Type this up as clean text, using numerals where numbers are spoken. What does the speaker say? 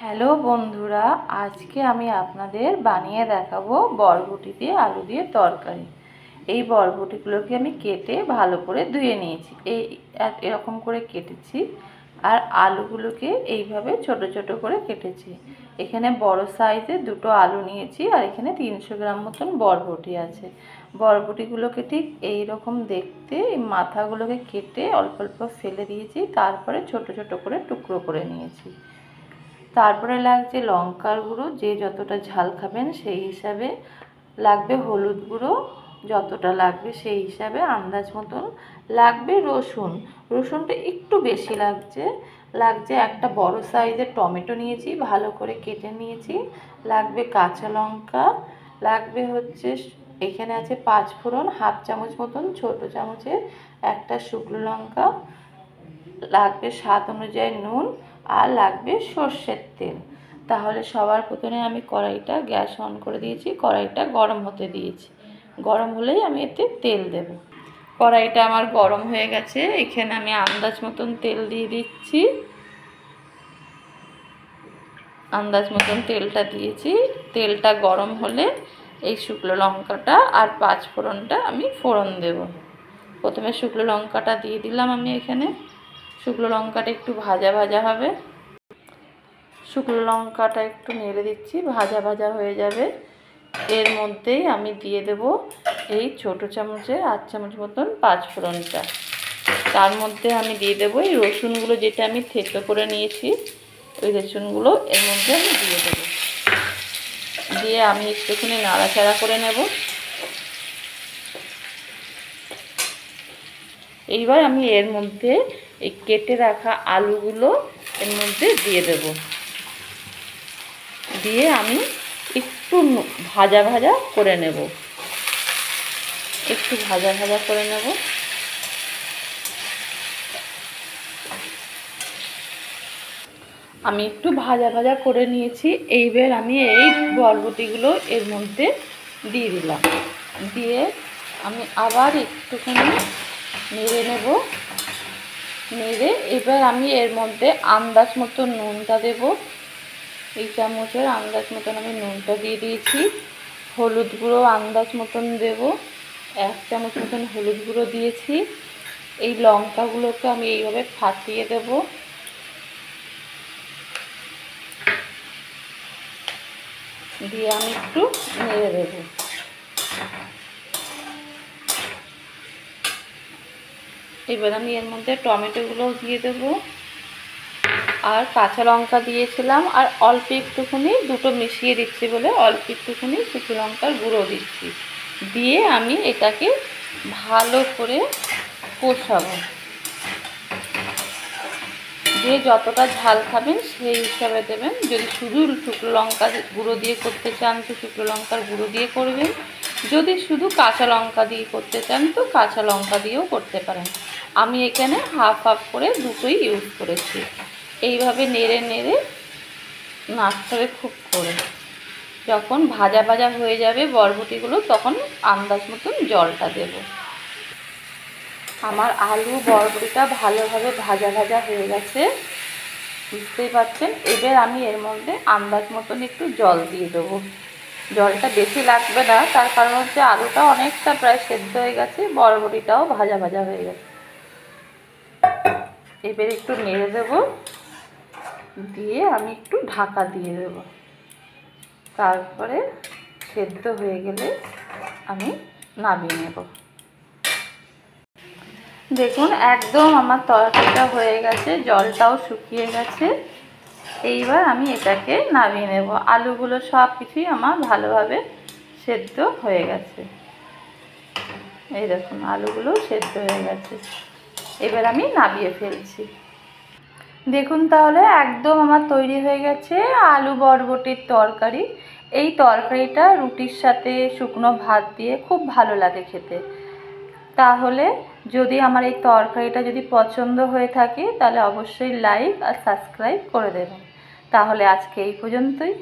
Hello বন্ধুরা, আজকে আমি আপনাদের বানিয়ে দেখাবো বরবটি দিয়ে আলু দিয়ে তরকারি। এই বরবটিগুলোকে আমি কেটে ভালো করে ধুয়ে নিয়েছি, এরকম করে কেটেছি। আর আলুগুলোকে এইভাবে ছোট ছোট করে কেটেছি। এখানে বড় সাইজে দুটো আলু নিয়েছি, আর এখানে 300 গ্রাম মতন বরবটি আছে। বরবটিগুলোকে ঠিক এই রকম দেখতে মাথাগুলোকে কেটে অল্প অল্প ফেলে দিয়েছি, তারপরে ছোট ছোট করে টুকরো করে নিয়েছি। তারপরে লাগছে লঙ্কার গুঁড়ো, যে যতটা ঝাল খাবেন সেই হিসাবে লাগবে। হলুদ গুঁড়ো যতটা লাগবে সেই হিসাবে আন্দাজ মতন লাগবে। রসুনটা একটু বেশি লাগছে। একটা বড় সাইজের টমেটো নিয়েছি, ভালো করে কেটে নিয়েছি। লাগবে কাঁচা লঙ্কা, লাগবে এখানে আছে 5 ফোড়ন, হাফ চামচ মতন, ছোট চামচের একটা শুকনো লঙ্কা, লাগবে স্বাদ অনুযায়ী নুন, আর লাগবে সর্ষের তেল। তাহলে সবার প্রথমে আমি কড়াইটা গ্যাস অন করে দিয়েছি, কড়াইটা গরম হতে দিয়েছি। গরম হলেই আমি এতে তেল দেব। কড়াইটা আমার গরম হয়ে গেছে, এখানে আমি আন্দাজ মতন তেল দিয়ে দিচ্ছি। আন্দাজ মতন তেলটা দিয়েছি। তেলটা গরম হলে এই শুকনো লঙ্কাটা আর 5 ফোড়নটা আমি ফোড়ন দেব। প্রথমে শুকনো লঙ্কাটা দিয়ে দিলাম আমি এখানে। শুকনো লঙ্কাটা একটু ভাজা ভাজা হবে। শুকনো লঙ্কাটা একটু নেড়ে দিচ্ছি, ভাজা ভাজা হয়ে যাবে। এর মধ্যেই আমি দিয়ে দেব এই ছোটো চামচে 8 চামচ মতন 5 ফোড়নটা। তার মধ্যে আমি দিয়ে দেবো এই রসুনগুলো, যেটা আমি থেতো করে নিয়েছি, ওই রসুনগুলো এর মধ্যে আমি দিয়ে দেবো। দিয়ে আমি একটুখানি নাড়াচাড়া করে নেব। এইবার আমি এর মধ্যে এই কেটে রাখা আলুগুলো এর মধ্যে দিয়ে দেব। দিয়ে আমি একটু ভাজা ভাজা করে নেব। আমি একটু ভাজা ভাজা করে নিয়েছি। এইবার আমি এই বরবটিগুলো এর মধ্যে দিয়ে দিলাম। দিয়ে আমি আবার একটুখানি নেড়ে নেব। এবার আমি এর মধ্যে আন্দাজ মতো নুনটা দেব। এই চামচের আন্দাজ মতন আমি নুনটা দিয়ে দিয়েছি। হলুদ গুঁড়ো আন্দাজ মতন দেব, 1 চামচ মতন হলুদ গুঁড়ো দিয়েছি। এই লঙ্কাগুলোকে আমি এইভাবে ফাটিয়ে দেব। দিয়ে আমি একটু নেড়ে দেব। এবার আমি এর মধ্যে টমেটোগুলো দিয়ে দেব, আর কাঁচা লঙ্কা দিয়েছিলাম, আর অল্প একটুখানি দুটো মিশিয়ে দিচ্ছি বলে অল্প একটুখানি শুকনো লঙ্কার গুঁড়ো দিচ্ছি। দিয়ে আমি এটাকে ভালো করে কষাবো। যে যতটা ঝাল খাবেন সেই হিসাবে দেবেন। যদি শুধু শুকনো লঙ্কা গুঁড়ো দিয়ে করতে চান তো শুকনো লঙ্কার গুঁড়ো দিয়ে করবেন। যদি শুধু কাঁচা লঙ্কা দিয়ে করতে চান তো কাঁচা লঙ্কা দিয়েও করতে পারেন। আমি এখানে হাফ হাফ করে দুটোই ইউজ করেছি। এইভাবে নেড়ে নেড়ে নাড়তে হবে খুব করে। যখন ভাজা ভাজা হয়ে যাবে বরবটিগুলো, তখন আন্দাজ মতন জলটা দেব। আমার আলু বরবটিটা ভালোভাবে ভাজা ভাজা হয়ে গেছে, বুঝতেই পারছেন। এবার আমি এর মধ্যে আন্দাজ মতন একটু জল দিয়ে দেবো। জলটা বেশি লাগবে না, তার কারণ আলুটা অনেকটা প্রায় সেদ্ধ হয়ে গেছে, বরবটিটাও ভাজা ভাজা হয়ে গেছে। এবার একটু নেড়ে দেবো, দিয়ে আমি একটু ঢাকা দিয়ে দেব। তারপরে সেদ্ধ হয়ে গেলে আমি নামিয়ে নেব। দেখুন একদম আমার তরকারিটা হয়ে গেছে, জলটাও শুকিয়ে গেছে। এইবার আমি এটাকে নামিয়ে নেব। আলুগুলো সব কিছুই আমার ভালোভাবে সেদ্ধ হয়ে গেছে। এই দেখুন আলুগুলো সেদ্ধ হয়ে গেছে। এবার আমি নামিয়ে ফেলছি। দেখুন তাহলে একদম আমার তৈরি হয়ে গেছে আলু বরবটির তরকারি। এই তরকারিটা রুটির সাথে শুকনো ভাত দিয়ে খুব ভালো লাগে খেতে। তাহলে যদি আমার এই তরকারিটা যদি পছন্দ হয়ে থাকে তাহলে অবশ্যই লাইক আর সাবস্ক্রাইব করে দেবেন। তাহলে আজকে এই পর্যন্তই।